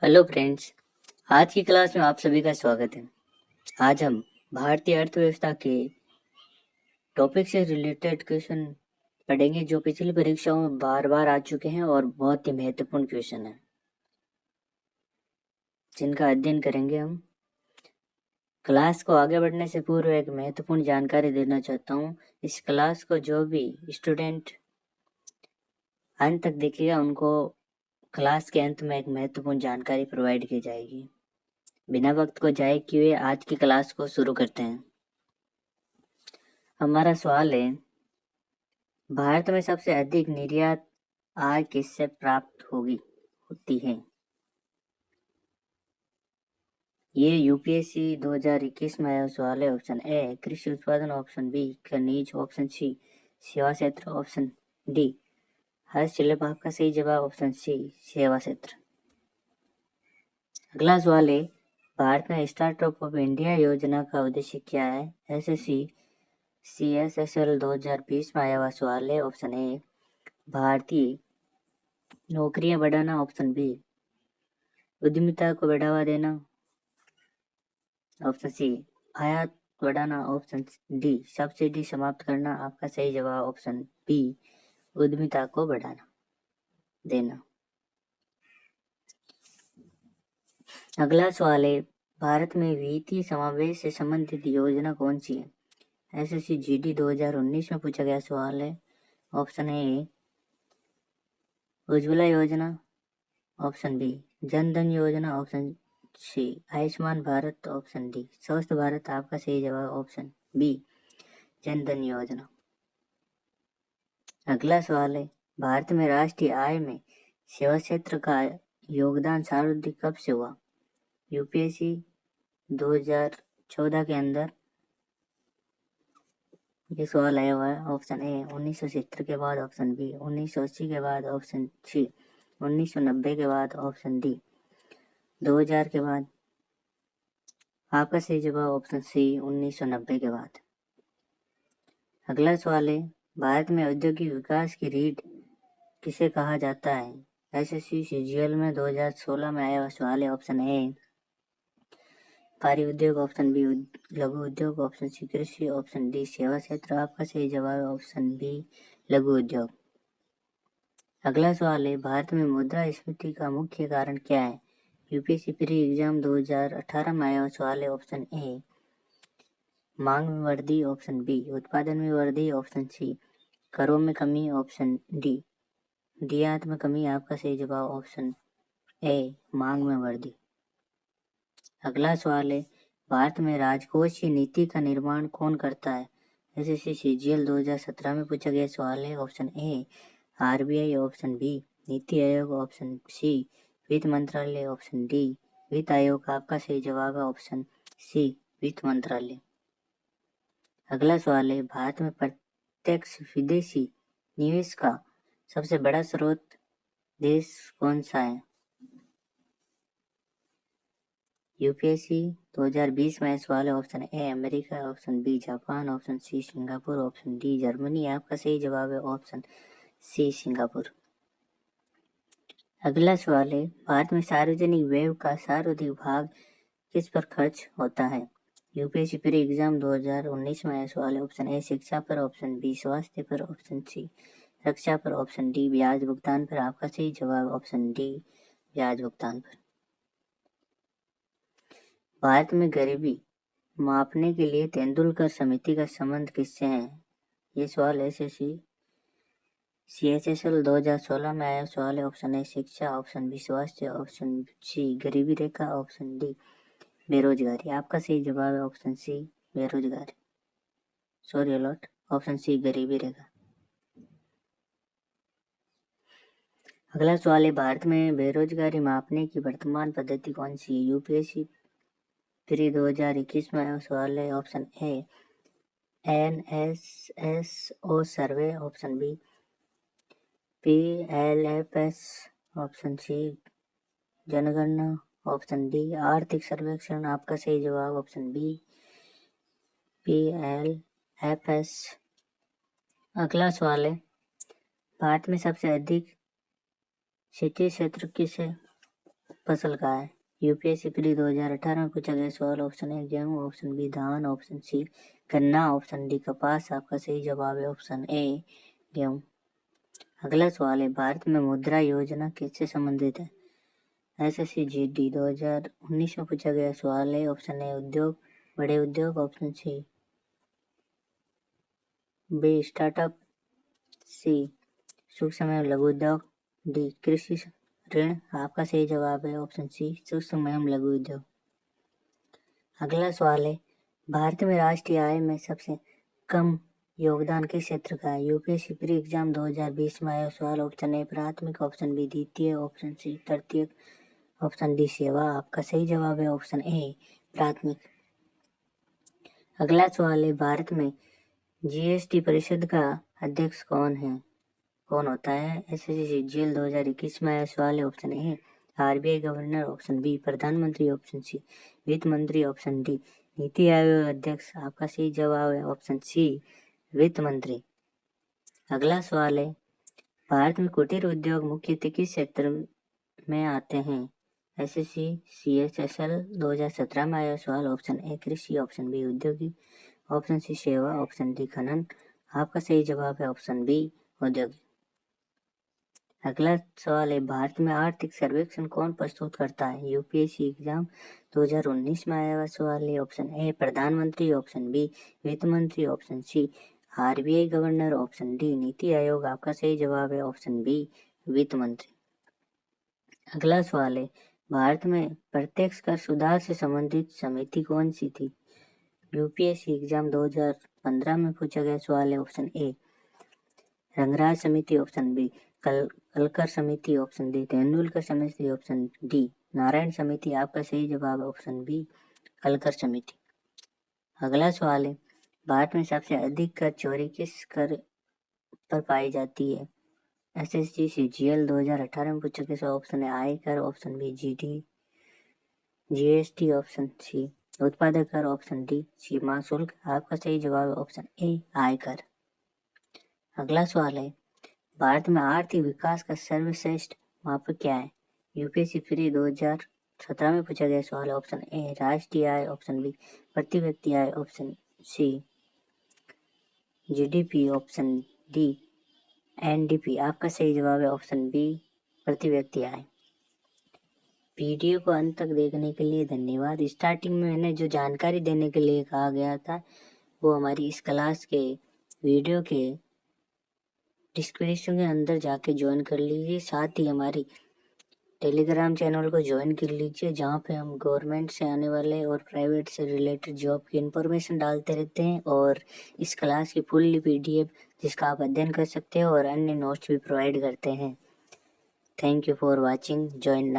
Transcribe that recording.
Hello friends, आज की class में आप सभी का स्वागत है। आज हम भारतीय अर्थव्यवस्था के टॉपिक से रिलेटेड क्वेश्चन पढ़ेंगे जो पिछली परीक्षाओं में बार बार आ चुके हैं और बहुत ही महत्वपूर्ण क्वेश्चन हैं जिनका अध्ययन करेंगे हम। क्लास को आगे बढ़ने से पूर्व एक महत्वपूर्ण जानकारी देना चाहता हूँ। इस क्लास को जो भी स्टूडेंट अंत तक देखेगा उनको क्लास के अंत में एक महत्वपूर्ण जानकारी प्रोवाइड की जाएगी। बिना वक्त को जाए किए आज की क्लास को शुरू करते हैं। हमारा सवाल है, भारत में सबसे अधिक निर्यात आय किससे प्राप्त होती है? ये यूपीएससी 2021 में आया सवाल है। ऑप्शन ए कृषि उत्पादन, ऑप्शन बी खनिज, ऑप्शन सी सेवा क्षेत्र, ऑप्शन डी हर सिलेब। आपका सही जवाब ऑप्शन सी सेवा क्षेत्र। अगला सवाल है, भारत में स्टार्टअप ऑफ इंडिया योजना का उद्देश्य क्या है? एसएससी CSSL 2020 में आया हुआ सवाल है। ऑप्शन ए भारतीय नौकरियां बढ़ाना, ऑप्शन बी उद्यमिता को बढ़ावा देना, ऑप्शन सी आयात बढ़ाना, ऑप्शन डी सब्सिडी समाप्त करना। आपका सही जवाब ऑप्शन बी उद्यमिता को बढ़ाना देना। अगला सवाल है, भारत में वित्तीय समावेश से संबंधित योजना कौन सी है? एसएससी जीडी 2019 में पूछा गया सवाल है। ऑप्शन ए उज्ज्वला योजना, option B Jan Dhan Yojana, option C Ayushman Bharat, option D Swasth Bharat. आपका सही जवाब ऑप्शन बी जन धन योजना। अगला सवाल है, भारत में राष्ट्रीय आय में सेवा क्षेत्र का योगदान सर्वाधिक कब से हुआ? यूपीएससी 2014 के अंदर ये सवाल आया हुआ है। ऑप्शन ए 1970 के बाद, ऑप्शन बी 1980 के बाद, ऑप्शन सी 1990 के बाद, ऑप्शन डी 2000 के बाद। आपका सही जवाब ऑप्शन सी 1990 के बाद। अगला सवाल है, भारत में औद्योगिक विकास की रीढ़ किसे कहा जाता है? एसएससी सीजीएल में 2016 में आया हुआ सवाल है। ऑप्शन ए भारी उद्योग, ऑप्शन बी लघु उद्योग, ऑप्शन सी कृषि, ऑप्शन डी सेवा क्षेत्र। आपका सही जवाब ऑप्शन बी लघु उद्योग। अगला सवाल है, भारत में मुद्रास्फीति का मुख्य कारण क्या है? यूपीएससी प्री एग्जाम 2018 में आया हुआ सवाल है। ऑप्शन ए मांग में वृद्धि, ऑप्शन बी उत्पादन में वृद्धि, ऑप्शन सी करों में कमी, ऑप्शन डी निर्यात में कमी। आपका सही जवाब ऑप्शन ए मांग में वृद्धि। अगला सवाल है, भारत में राजकोषीय नीति का निर्माण कौन करता है? एसएससी सीजीएल 2017 में पूछा गया सवाल है। Option A RBI, option B NITI Aayog, option C वित्त मंत्रालय, ऑप्शन डी वित्त आयोग। आपका सही जवाब है ऑप्शन सी वित्त मंत्रालय। अगला सवाल है, भारत में प्रत्यक्ष विदेशी निवेश का सबसे बड़ा स्रोत देश कौन सा है? यूपीएससी 2020 में सवाल है। Option A America, option B Japan, option C Singapore, option D Germany. आपका सही जवाब है ऑप्शन सी सिंगापुर। अगला सवाल है, भारत में सार्वजनिक व्यय का सर्वाधिक भाग किस पर खर्च होता है? यूपीएससी प्री एग्जाम 2019 में आया सवाल है। ऑप्शन ए शिक्षा पर, ऑप्शन बी स्वास्थ्य पर, ऑप्शन सी रक्षा पर, ऑप्शन डी ब्याज भुगतान पर। आपका सही जवाब ऑप्शन डी ब्याज भुगतान पर। भारत में गरीबी मापने के लिए तेंदुलकर समिति का संबंध किससे है? ये सवाल एसएससी CHSL 2016 में आया सवाल है। ऑप्शन ए शिक्षा, ऑप्शन बी स्वास्थ्य, ऑप्शन सी गरीबी रेखा, ऑप्शन डी बेरोजगारी। आपका सही जवाब है ऑप्शन सी बेरोजगारी, सॉरी अलॉट, ऑप्शन सी गरीबी रेखा। अगला सवाल है, भारत में बेरोजगारी मापने की वर्तमान पद्धति कौन सी है? यूपीएससी प्री 2021 में आया सवाल है। Option A NSSO survey, option B PLFS, option C जनगणना, ऑप्शन डी आर्थिक सर्वेक्षण। आपका सही जवाब ऑप्शन बी PLFS। अगला सवाल है, भारत में सबसे अधिक सिंचित क्षेत्र किस फसल का है? यूपीएससी प्री 2018 में पूछा गया सवाल। ऑप्शन ए गेहूं, ऑप्शन बी धान, ऑप्शन सी गन्ना, ऑप्शन डी कपास। आपका सही जवाब है ऑप्शन ए गेहूं। अगला सवाल है, भारत में मुद्रा योजना किससे संबंधित है? SSCGD 2019 में पूछा गया सवाल है। ऑप्शन ए उद्योग, बड़े उद्योग, ऑप्शन सी बी स्टार्टअप, सी सूक्ष्म एवं लघु उद्योग, डी कृषि ऋण। आपका सही जवाब है ऑप्शन सी सूक्ष्म एवं लघु उद्योग। अगला सवाल है, भारत में राष्ट्रीय आय में सबसे कम योगदान किस क्षेत्र का है? यूपीएससी प्री एग्जाम 2020 में आया सवाल। ऑप्शन ए प्राथमिक, ऑप्शन बी द्वितीय, ऑप्शन सी तृतीय, ऑप्शन डी सेवा। आपका सही जवाब है ऑप्शन ए प्राथमिक। अगला सवाल है, भारत में जीएसटी परिषद का अध्यक्ष कौन होता है? SSCGL 2021 में आया सवाल है। Option A RBI governor, option B प्रधानमंत्री, ऑप्शन सी वित्त मंत्री, ऑप्शन डी नीति आयोग अध्यक्ष। आपका सही जवाब है ऑप्शन सी वित्त मंत्री। अगला सवाल है, भारत में कुटीर उद्योग मुख्यतः किस क्षेत्र में आते हैं? SSC CHSL 2017 में आया सवाल। ऑप्शन ए कृषि, ऑप्शन बी औद्योगिक, ऑप्शन सी सेवा, ऑप्शन डी खनन। आपका सही जवाब है ऑप्शन बी औद्योगिक। अगला सवाल है, भारत में आर्थिक सर्वेक्षण कौन प्रस्तुत करता है? यूपीएससी एग्जाम 2019 में आया हुआ सवाल है। ऑप्शन ए प्रधानमंत्री, ऑप्शन बी वित्त मंत्री, option C RBI governor, option D NITI Aayog. आपका सही जवाब है ऑप्शन बी वित्त मंत्री। अगला सवाल है, भारत में प्रत्यक्ष कर सुधार से संबंधित समिति कौन सी थी? यूपीएससी एग्जाम 2015 में पूछा गया सवाल है। ऑप्शन ए रंगराज समिति, ऑप्शन बी कलकर समिति, ऑप्शन डी तेंदुलकर समिति, ऑप्शन डी नारायण समिति। आपका सही जवाब ऑप्शन बी कलकर समिति। अगला सवाल है, भारत में सबसे अधिक कर चोरी किस कर पर पाई जाती है? SSCGL 2018 में पूछा गया ऑप्शन है आयकर, option B GST, option C उत्पादक कर, ऑप्शन डी सीमा शुल्क। आपका सही जवाब ऑप्शन ए आयकर। अगला सवाल है, भारत में आर्थिक विकास का सर्वश्रेष्ठ मापक क्या है? यूपीएससी प्री 2017 में पूछा गया सवाल। ऑप्शन ए राष्ट्रीय आय, ऑप्शन बी प्रति व्यक्ति आय, option C GDP, option D NDP. आपका सही जवाब है ऑप्शन बी प्रति व्यक्ति आय। वीडियो को अंत तक देखने के लिए धन्यवाद। स्टार्टिंग में मैंने जो जानकारी देने के लिए कहा गया था वो हमारी इस क्लास के वीडियो के डिस्क्रिप्शन के अंदर जाके ज्वाइन कर लीजिए। साथ ही हमारी टेलीग्राम चैनल को ज्वाइन कर लीजिए, जहाँ पे हम गवर्नमेंट से आने वाले और प्राइवेट से रिलेटेड जॉब की इंफॉर्मेशन डालते रहते हैं और इस क्लास की फुल PDF जिसका आप अध्ययन कर सकते हैं और अन्य नोट्स भी प्रोवाइड करते हैं। Thank you for watching. Join